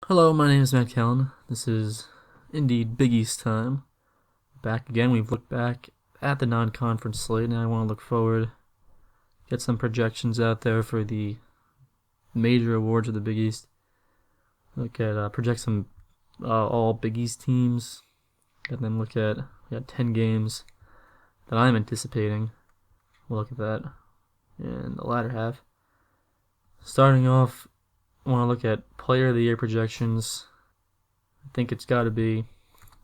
Hello, my name is Matt Callan. This is indeed Big East time. Back again, we've looked back at the non-conference slate. Now I want to look forward, get some projections out there for the major awards of the Big East. Look at project some all Big East teams, and then we got 10 games that I'm anticipating. We'll look at that in the latter half. Starting off, I want to look at Player of the Year projections. I think it's got to be,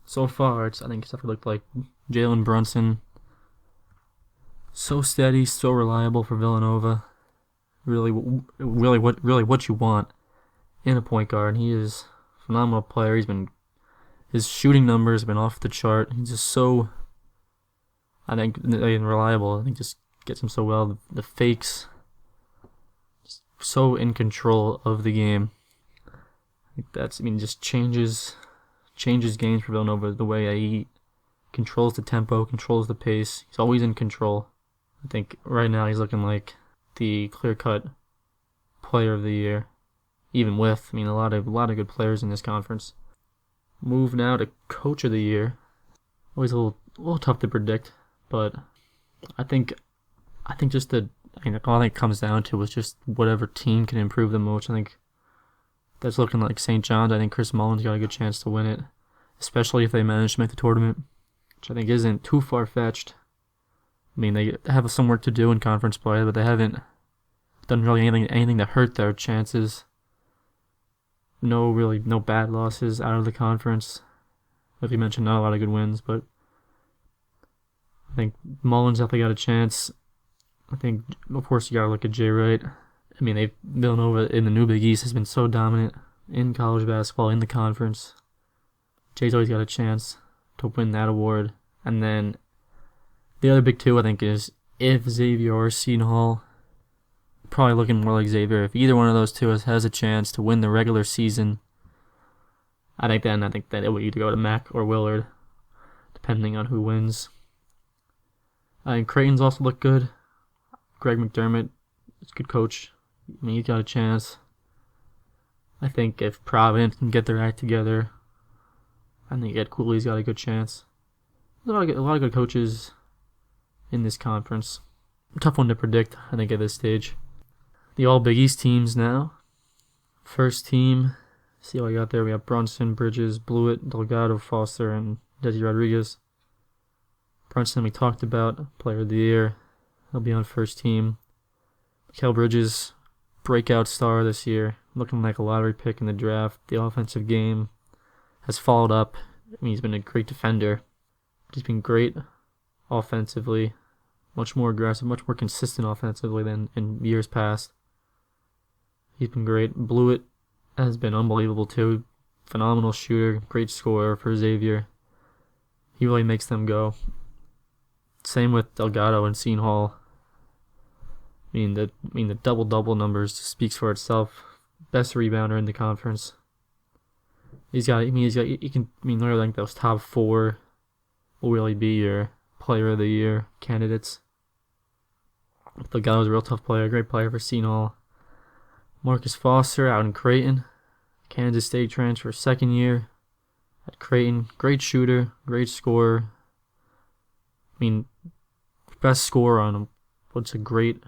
so far, I think it's definitely looked like Jalen Brunson. So steady, so reliable for Villanova. Really what you want in a point guard. He is a phenomenal player. His shooting numbers have been off the chart. He's just so, I think, reliable. I think just gets him so well. The fakes, so in control of the game. I think just changes games for Villanova the way he controls the tempo, controls the pace. He's always in control. I think right now he's looking like the clear-cut player of the year, even with a lot of good players in this conference. Move now to coach of the year. Always a little tough to predict, but I think all it comes down to is just whatever team can improve the most. I think that's looking like St. John's. I think Chris Mullin's got a good chance to win it, especially if they manage to make the tournament, which I think isn't too far-fetched. They have some work to do in conference play, but they haven't done really anything to hurt their chances. No bad losses out of the conference. Like you mentioned, not a lot of good wins, but I think Mullin's definitely got a chance. I think, of course, you gotta look at Jay Wright. Villanova in the new Big East has been so dominant in college basketball, in the conference. Jay's always got a chance to win that award. And then the other big two, I think, is if Xavier or Seton Hall. Probably looking more like Xavier. If either one of those two has a chance to win the regular season, I think that it would either go to Mac or Willard, depending on who wins. I think Creighton's also looked good. Greg McDermott is a good coach. He's got a chance. I think if Providence can get their act together, I think Ed Cooley's got a good chance. There's a lot of good coaches in this conference. Tough one to predict, I think, at this stage. The all Big East teams now. First team, see what I got there. We have Brunson, Bridges, Blewett, Delgado, Foster, and Desi Rodriguez. Brunson we talked about, player of the year. He'll be on first team. Mikal Bridges, breakout star this year, looking like a lottery pick in the draft. The offensive game has followed up. He's been a great defender. He's been great offensively, much more aggressive, much more consistent offensively than in years past. He's been great. Blewett has been unbelievable too. Phenomenal shooter, great scorer for Xavier. He really makes them go. Same with Delgado and Seton Hall. The double-double numbers speaks for itself. Best rebounder in the conference. He can literally think those top four will really be your player of the year candidates. Delgado's a real tough player, great player for Seton Hall. Marcus Foster out in Creighton, Kansas State transfer, second year at Creighton. Great shooter, great scorer. Best scorer on what's a great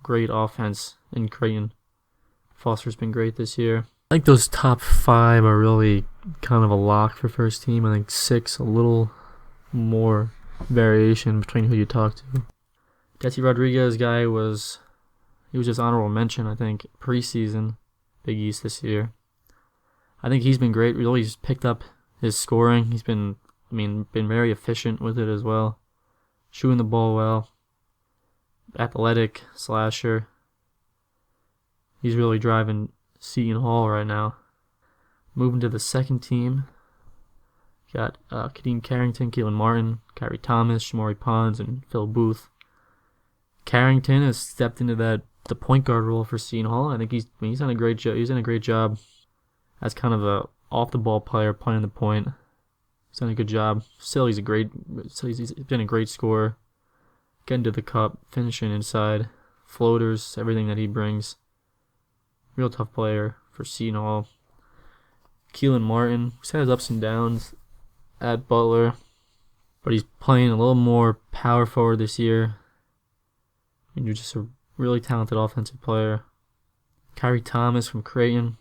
offense in Creighton. Foster's been great this year. I think those top five are really kind of a lock for first team. I think six, a little more variation between who you talk to. Desi Rodriguez guy was just honorable mention, I think, preseason Big East this year. I think he's been great. Really, he's picked up his scoring. He's been very efficient with it as well. Shooting the ball well. Athletic, slasher. He's really driving Seton Hall right now. Moving to the second team. Got Kadeem Carrington, Keelan Martin, Kyrie Thomas, Shamori Pons, and Phil Booth. Carrington has stepped into the point guard role for Seton Hall. I think he's done a great job. He's done a great job as kind of a off the ball player playing the point. He's done a good job. Still, he's been a great scorer. Getting to the cup, finishing inside, floaters, everything that he brings. Real tough player for Seton Hall. Keelan Martin, who's had his ups and downs at Butler, but he's playing a little more power forward this year. And you're just a really talented offensive player. Kyrie Thomas from Creighton,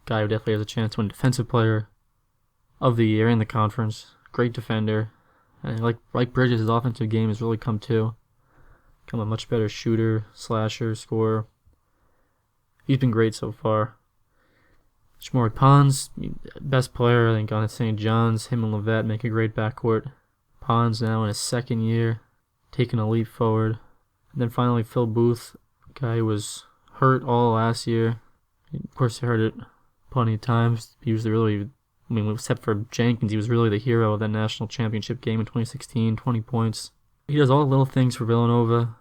guy who definitely has a chance to win Defensive Player of the Year in the conference. Great defender. And like Bridges, his offensive game has really come to. Become a much better shooter, slasher, scorer. He's been great so far. Shamorie Ponds, best player, I think, on St. John's. Him and Levette make a great backcourt. Ponds now in his second year, taking a leap forward. And then finally, Phil Booth, guy who was hurt all last year. Of course, I heard it plenty of times. He was except for Jenkins, he was really the hero of that national championship game in 2016, 20 points. He does all the little things for Villanova.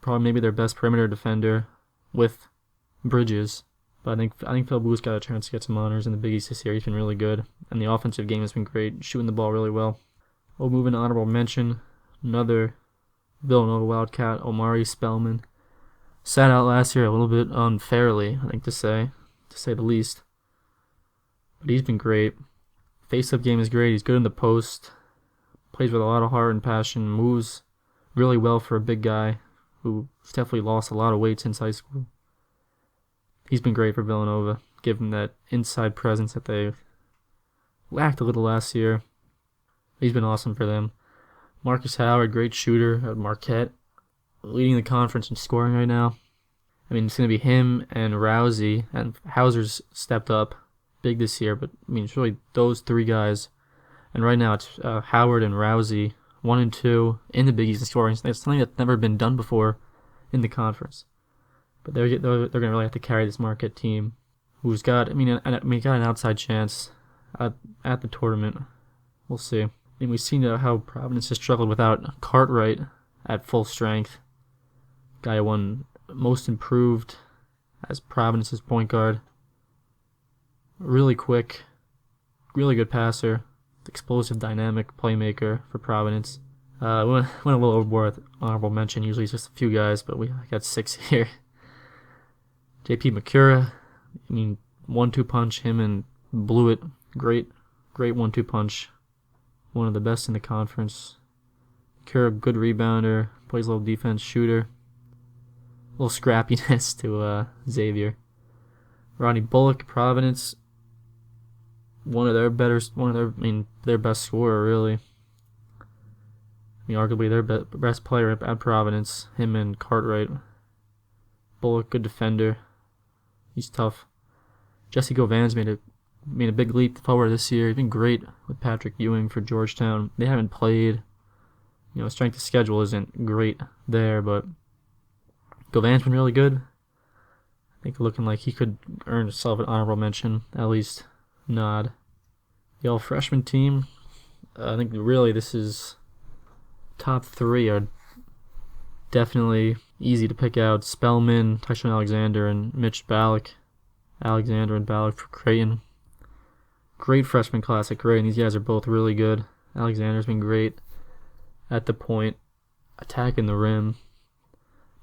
Probably maybe their best perimeter defender with Bridges. But I think Phil Booth's got a chance to get some honors in the Big East this year. He's been really good. And the offensive game has been great, shooting the ball really well. We'll move into honorable mention. Another Villanova Wildcat, Omari Spellman. Sat out last year a little bit unfairly, I think to say the least. But he's been great. Face-up game is great. He's good in the post. Plays with a lot of heart and passion. Moves really well for a big guy who's definitely lost a lot of weight since high school. He's been great for Villanova, given that inside presence that they lacked a little last year. He's been awesome for them. Marcus Howard, great shooter at Marquette, leading the conference in scoring right now. I mean, it's going to be him and Rousey, and Hauser's stepped up big this year, but I mean, it's really those three guys. And right now it's Howard and Rousey, 1 and 2 in the Big East in scoring. It's something that's never been done before in the conference. But they're going to really have to carry this Marquette team, who's got got an outside chance at the tournament. We'll see. I mean, we've seen how Providence has struggled without Cartwright at full strength. Guy who won Most Improved as Providence's point guard. Really quick, really good passer, explosive, dynamic playmaker for Providence. We went a little overboard with honorable mention. Usually it's just a few guys, but we got 6 here. JP Macura, 1-2 punch, him and Blewett, great 1-2 punch. One of the best in the conference. Macura, good rebounder, plays a little defense, shooter. A little scrappiness to Xavier. Ronnie Bullock, Providence, their best scorer, really. Arguably their best player at Providence, him and Cartwright. Bullock, good defender. He's tough. Jesse Govan's made a big leap forward this year. He's been great with Patrick Ewing for Georgetown. They haven't played. Strength of schedule isn't great there, but Govan's been really good. I think looking like he could earn himself an honorable mention, at least nod. The all-freshman team, I think really this is top 3 are definitely easy to pick out. Spellman, Tyshawn Alexander, and Mitch Ballack. Alexander and Ballack for Creighton. Great freshman class at Creighton. These guys are both really good. Alexander's been great at the point, attacking the rim.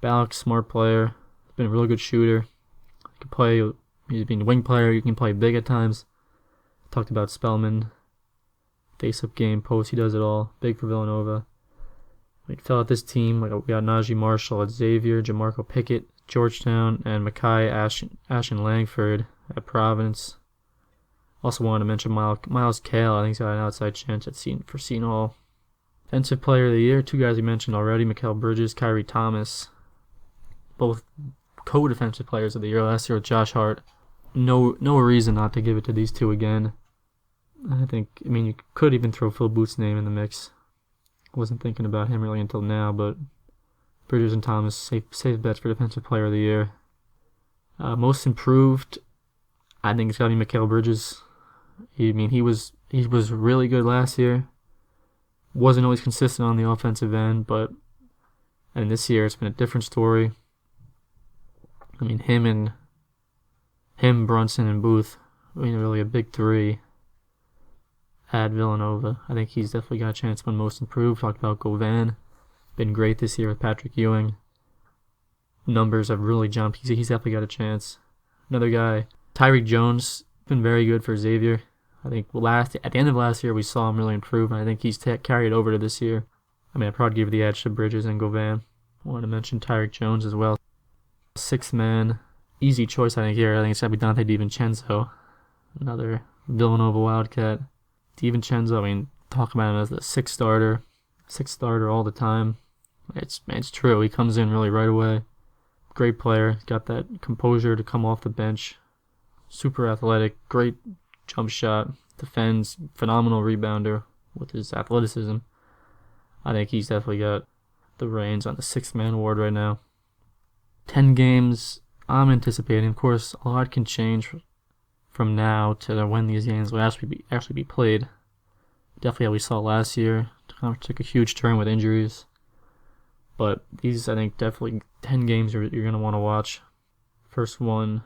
Ballack's smart player. Been a really good shooter. He can play. He's been a wing player. He can play big at times. Talked about Spellman. Face-up game, post, he does it all. Big for Villanova. We fill out this team. We got Najee Marshall at Xavier, Jamarco Pickett, Georgetown, and Makai Ashton Langford at Providence. Also wanted to mention Miles Cale. I think he's got an outside chance at for Seton Hall. Defensive Player of the Year, 2 guys we mentioned already, Mikal Bridges, Kyrie Thomas. Both co-defensive players of the year last year with Josh Hart. No reason not to give it to these 2 again. I think, you could even throw Phil Booth's name in the mix. Wasn't thinking about him really until now, but Bridges and Thomas, safe bets for Defensive Player of the Year. Most Improved, I think it's got to be Mikal Bridges. He was really good last year. Wasn't always consistent on the offensive end, and this year it's been a different story. Him, Brunson, and Booth, really a big 3 at Villanova. I think he's definitely got a chance to win Most Improved. Talked about Govan. Been great this year with Patrick Ewing. Numbers have really jumped. He's definitely got a chance. Another guy, Tyreek Jones, Been very good for Xavier. I think at the end of last year we saw him really improve, and I think he's carried over to this year. I mean, I'd probably give the edge to Bridges and Govan. I want to mention Tyreek Jones as well. Sixth man, easy choice I think here. I think it's gotta be Dante DiVincenzo, another Villanova Wildcat. DiVincenzo, I mean, talk about him as the sixth starter all the time. It's true. He comes in really right away. Great player. Got that composure to come off the bench. Super athletic. Great jump shot. Defends. Phenomenal rebounder with his athleticism. I think he's definitely got the reins on the sixth man award right now. 10 games. I'm anticipating. Of course, a lot can change from now to when these games will actually be played. Definitely how we saw last year. Took a huge turn with injuries. But these, I think, definitely 10 games you're going to want to watch. First one,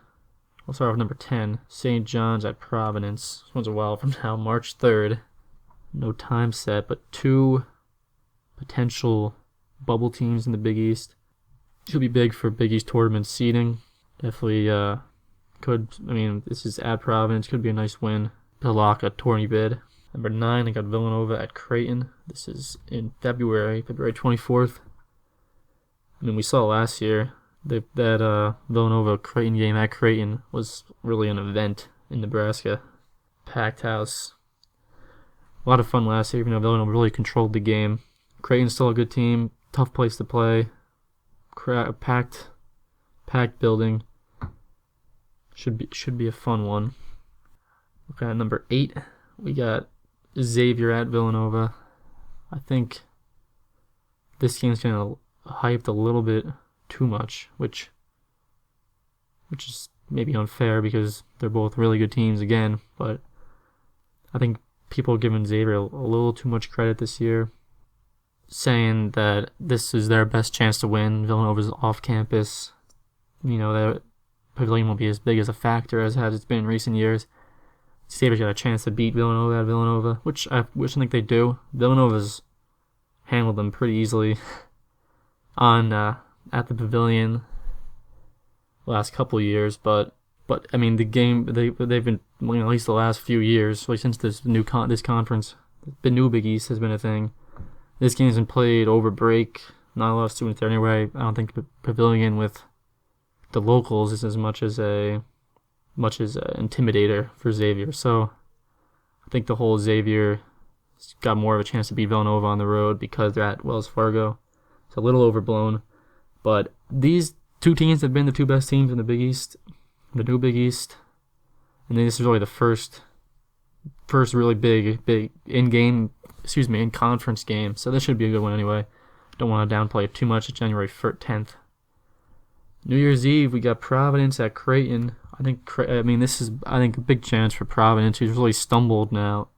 I'll start with number 10, St. John's at Providence. This one's a while from now, March 3rd. No time set, but 2 potential bubble teams in the Big East. Should be big for Big East tournament seeding. Definitely this is at Providence. Could be a nice win to lock a tourney bid. Number 9, I got Villanova at Creighton. This is in February 24th. I mean, we saw last year that Villanova-Creighton game at Creighton was really an event in Nebraska. Packed house. A lot of fun last year, even though Villanova really controlled the game. Creighton's still a good team. Tough place to play. Packed building. Should be a fun one. Okay, at number 8, we got Xavier at Villanova. I think this game's gonna hyped a little bit too much, which is maybe unfair because they're both really good teams again, but I think people are giving Xavier a little too much credit this year, saying that this is their best chance to win. Villanova's off campus. The pavilion won't be as big as a factor as it's been in recent years. Xavier's got a chance to beat Villanova at Villanova, which I think they do. Villanova's handled them pretty easily at the pavilion last couple of years, but I mean the game they've been at least the last few years, like since this conference, the new Big East has been a thing. This game's been played over break. Not a lot of students there anyway. I don't think the pavilion with the locals is as much as a intimidator for Xavier. So I think the whole Xavier got more of a chance to beat Villanova on the road because they're at Wells Fargo. It's a little overblown, but these 2 teams have been the 2 best teams in the Big East, the new Big East, and then this is really the first really big in conference game. So this should be a good one anyway. Don't want to downplay it too much. It's January 10th. New Year's Eve, we got Providence at Creighton. This is a big chance for Providence, who's really stumbled now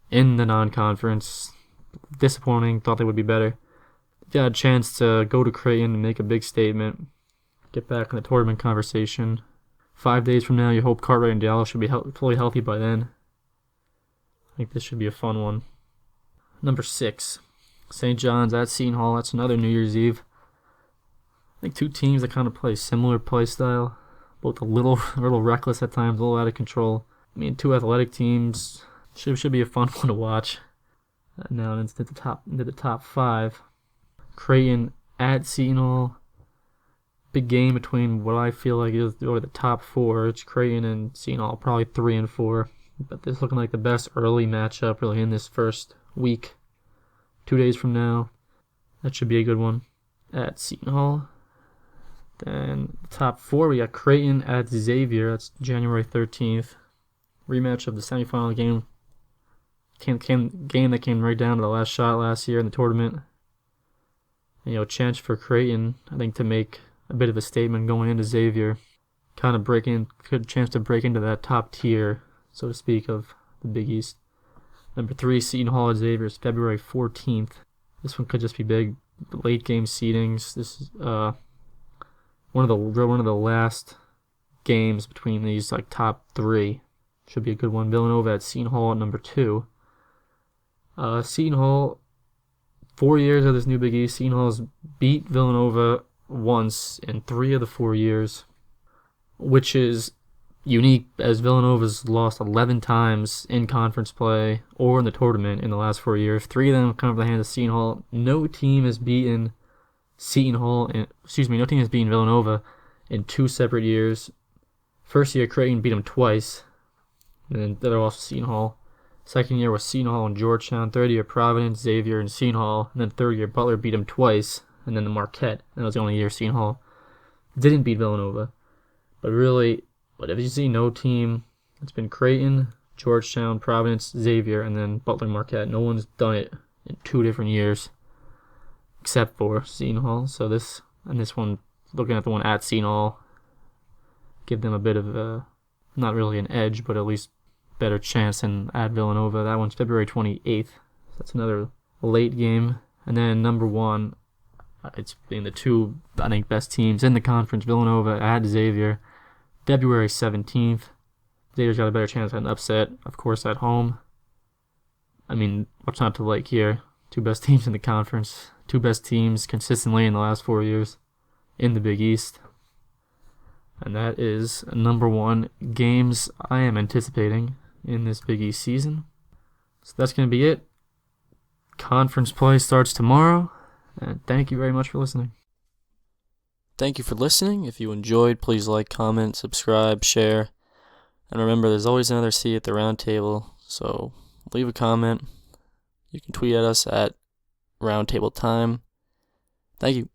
in the non-conference. Disappointing. Thought they would be better. Got a chance to go to Creighton and make a big statement. Get back in the tournament conversation. 5 days from now, you hope Cartwright and Diallo should be fully healthy by then. I think this should be a fun one. Number 6, St. John's at Seton Hall. That's another New Year's Eve. I think 2 teams that kind of play similar play style. Both a little reckless at times, a little out of control. I mean, 2 athletic teams. Should be a fun one to watch. Now into the top 5. Creighton at Seton Hall. Big game between what I feel like is the top 4. It's Creighton and Seton Hall, probably 3 and 4. But this looking like the best early matchup really in this first week. 2 days from now. That should be a good one at Seton Hall. Then top 4, we got Creighton at Xavier. That's January 13th. Rematch of the semifinal game. Game that came right down to the last shot last year in the tournament. And, chance for Creighton, I think, to make a bit of a statement going into Xavier. Kind of good chance to break into that top tier, so to speak, of the Big East. Number 3, Seton Hall at Xavier is February 14th. This one could just be big. Late game seedings. This is one of the last games between these top 3. Should be a good one. Villanova at Seton Hall at number 2. Seton Hall, 4 years of this new Big East, Seton Hall's beat Villanova once in 3 of the 4 years, which is unique as Villanova's lost 11 times in conference play or in the tournament in the last 4 years. 3 of them come from the hands of Seton Hall. No team has beaten Villanova in 2 separate years. First year, Creighton beat them twice, and then the other loss was Seton Hall. Second year was Seton Hall and Georgetown. Third year, Providence, Xavier, and Seton Hall. And then third year, Butler beat them twice, and then the Marquette. That was the only year Seton Hall didn't beat Villanova. But really, whatever you see, no team. It's been Creighton, Georgetown, Providence, Xavier, and then Butler, Marquette. No one's done it in 2 different years, except for Seton Hall. So this one, looking at the one at Seton Hall, give them a bit of a, not really an edge, but at least better chance than at Villanova. That one's February 28th. That's another late game. And then number 1, it's being the 2, I think, best teams in the conference. Villanova at Xavier, February 17th. Xavier's got a better chance at an upset, of course, at home. I mean, what's not to like here? 2 best teams in the conference. 2 best teams consistently in the last 4 years in the Big East. And that is number 1 games I am anticipating in this Big East season. So that's going to be it. Conference play starts tomorrow. And thank you very much for listening. Thank you for listening. If you enjoyed, please like, comment, subscribe, share. And remember, there's always another seat at the round table. So leave a comment. You can tweet at us at RoundTable Time. Thank you.